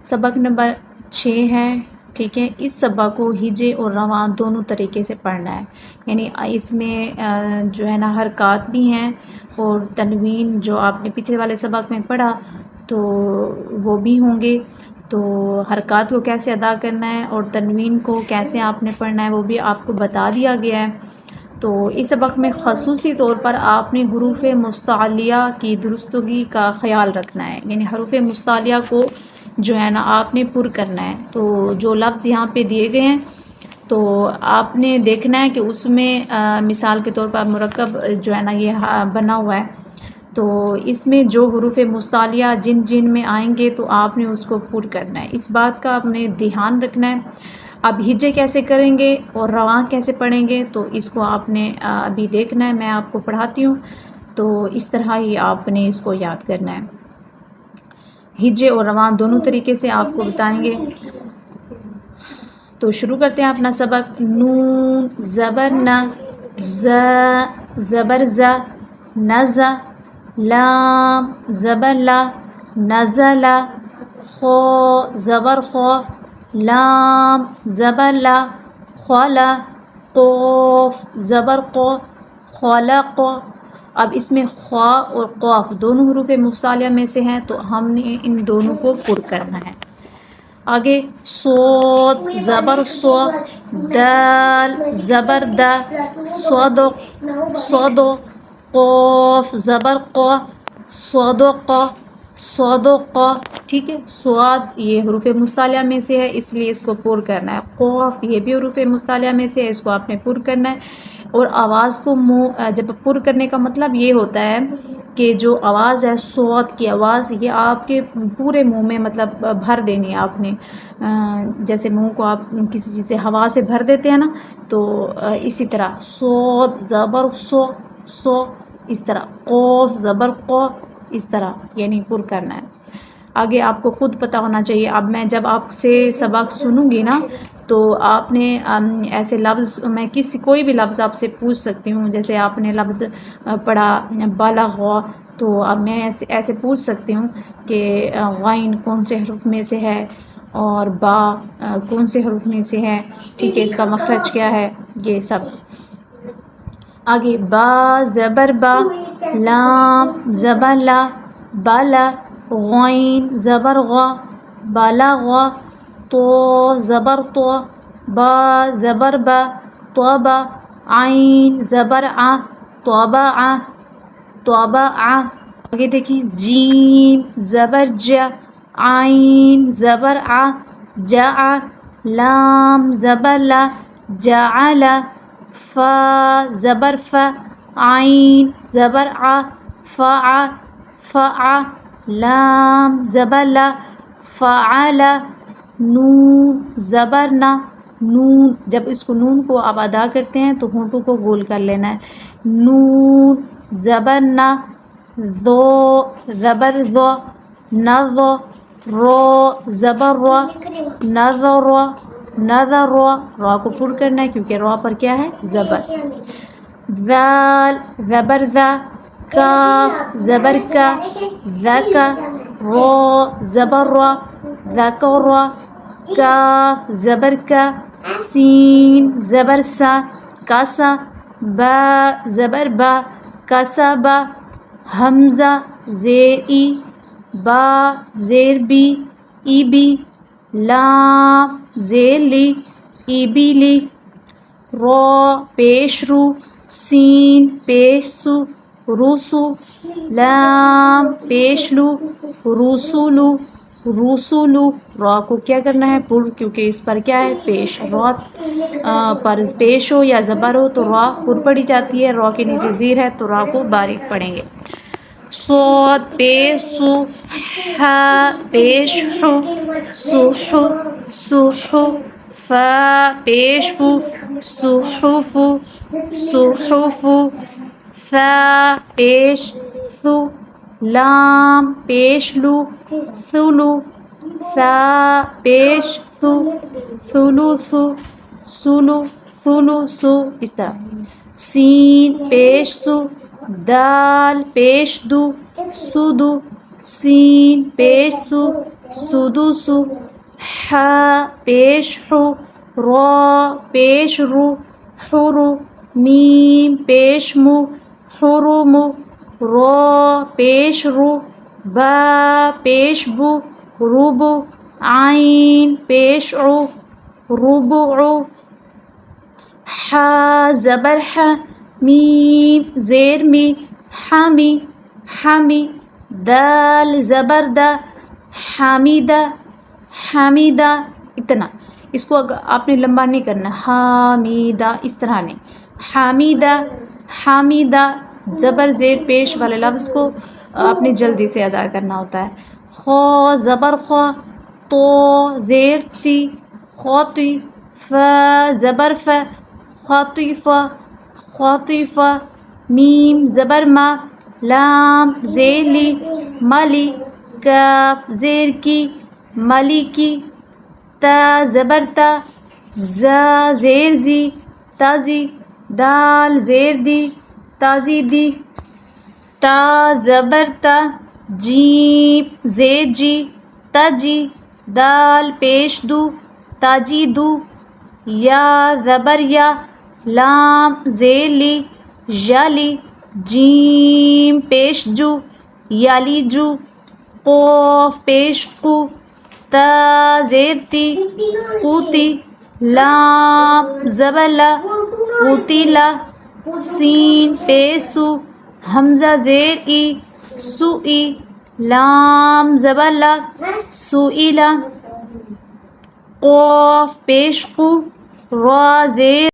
سبق نمبر 6 ہے، ٹھیک ہے۔ اس سبق کو ہجے اور رواں دونوں طریقے سے پڑھنا ہے، یعنی اس میں جو ہے نا حرکات بھی ہیں اور تنوین جو آپ نے پچھلے والے سبق میں پڑھا تو وہ بھی ہوں گے، تو حرکات کو کیسے ادا کرنا ہے اور تنوین کو کیسے آپ نے پڑھنا ہے وہ بھی آپ کو بتا دیا گیا ہے۔ تو اس سبق میں خصوصی طور پر آپ نے حروف مستعلیہ کی درستگی کا خیال رکھنا ہے، یعنی حروف مستعلیہ کو جو ہے نا آپ نے پر کرنا ہے۔ تو جو لفظ یہاں پہ دیے گئے ہیں تو آپ نے دیکھنا ہے کہ اس میں مثال کے طور پر مرکب جو ہے نا یہ بنا ہوا ہے، تو اس میں جو حروف مستعلیہ جن میں آئیں گے تو آپ نے اس کو پر کرنا ہے، اس بات کا آپ نے دھیان رکھنا ہے۔ اب ہجے کیسے کریں گے اور رواں کیسے پڑھیں گے تو اس کو آپ نے ابھی دیکھنا ہے، میں آپ کو پڑھاتی ہوں، تو اس طرح ہی آپ نے اس کو یاد کرنا ہے۔ ہجے اور رواں دونوں طریقے سے آپ کو بتائیں گے، تو شروع کرتے ہیں اپنا سبق۔ نون زبر ن، ز زبر ز، نز، لام زبر لا، نزل، خو زبر خو، لام زبر لا، خلا، قوف زبر قو، خلق۔ اب اس میں خوا اور قاف دونوں حروف مستعلیہ میں سے ہیں تو ہم نے ان دونوں کو پر کرنا ہے۔ آگے صاد زبر سو، دال زبر دا، صدق صدو، قاف زبر قو، صدق صدق، ٹھیک ہے۔ صاد یہ حروف مستعلیہ میں سے ہے اس لیے اس کو پر کرنا ہے، قاف یہ بھی حروف مستعلیہ میں سے ہے اس کو آپ نے پر کرنا ہے۔ اور آواز کو جب پر کرنے کا مطلب یہ ہوتا ہے کہ جو آواز ہے صوت کی آواز یہ آپ کے پورے منہ میں مطلب بھر دینی ہے آپ نے، جیسے منہ کو آپ کسی چیز سے ہوا سے بھر دیتے ہیں نا، تو اسی طرح صوت زبر سو سو، اس طرح قوف زبر قو، اس طرح یعنی پر کرنا ہے۔ آگے آپ کو خود پتہ ہونا چاہیے، اب میں جب آپ سے سبق سنوں گی نا تو آپ نے ایسے لفظ میں کوئی بھی لفظ آپ سے پوچھ سکتی ہوں، جیسے آپ نے لفظ پڑھا بلغ، تو اب میں ایسے پوچھ سکتی ہوں کہ غین کون سے حروف میں سے ہے اور با کون سے حروف میں سے ہے، ٹھیک ہے، اس کا مخرج کیا ہے، یہ سب۔ آگے با زبر با، لام زبر لا، بالا، غین زبر غا، بلغ، تو زبر تو، با زبر با، طبع، عین زبر ع، طبع طبع۔ آگے دیکھیں جیم زبر ج، عین زبر ع، جع، لام زبر لا، جعل، فا زبر ف، عین زبر ع، فع فع، لام زبر لا، فعل، نون زبر ن، نون جب اس کو نون کو آپ ادا کرتے ہیں تو ہونٹوں کو گول کر لینا ہے، نون زبر ن، ذو زبر ذو، نظو، رو زبر رو، نظر نظر، را کو پر کرنا ہے کیونکہ را پر کیا ہے زبر، ذال زبر ذا، کاف زبر کا، ذکا، رو زبر رو، ذکر، کاف زبر کا، سین زبر سا، کسا، با زبر با، کسبا، حمزہ زیر ای، با زیر بی، ای بی، لام زیر لی، ای بی لی، رو پیش رو، سین پیش سو، روسو، لام پیش لو، روسولو روسولو، را کو کیا کرنا ہے پر، کیونکہ اس پر کیا ہے پیش، را پر پیش ہو یا زبر ہو تو را پر پڑھی جاتی ہے، را کے نیچے زیر ہے تو را کو باریک پڑھیں گے۔ صاد پیش سو، ح پیش حو، سحو سحو، فا پیش فو، صحف صحف، ثا پیش ثو، لام پیش لو، ثلو، ثا پیش ثو، ثلث ثلو ثلث، اس طرح۔ سین پیش سو، دال پیش دو، سدو، سین پیش سو، سدس ح پیش حو را پیش رو حرو میم پیش مو حرم را پیش رو با پیش بو ربو عین پیش عو ربع ح زبر ح میم زیر می حمی حمی دال زبر دا حمیدہ حمیدہ اتنا اس کو آپ نے لمبا نہیں کرنا حمیدہ اس طرح نہیں حمیدہ حمیدہ زبر زیر پیش والے لفظ کو آپ نے جلدی سے ادا کرنا ہوتا ہے خو زبر خو تو زیر تی خوتی ف زبر ف خاطف خاطف میم زبر ما لام زیر لی ملی کاف زیر کی ملی کی تا زبر تا زا زیر زی تازی دال زیر دی تازی دی تا زبر تا جیم زیر جی تجی دال پیش دو تاجی دو یا زبر یا لام زیر لی یالی جیم پیش جو یالی جو قوف پیش قو تا زیر تی قوتی لام زبر لا قوتیلا سین پیسو حمزہ زیر ای سوئی لام زبر لا سوئیلا قوف پیش قو را زیر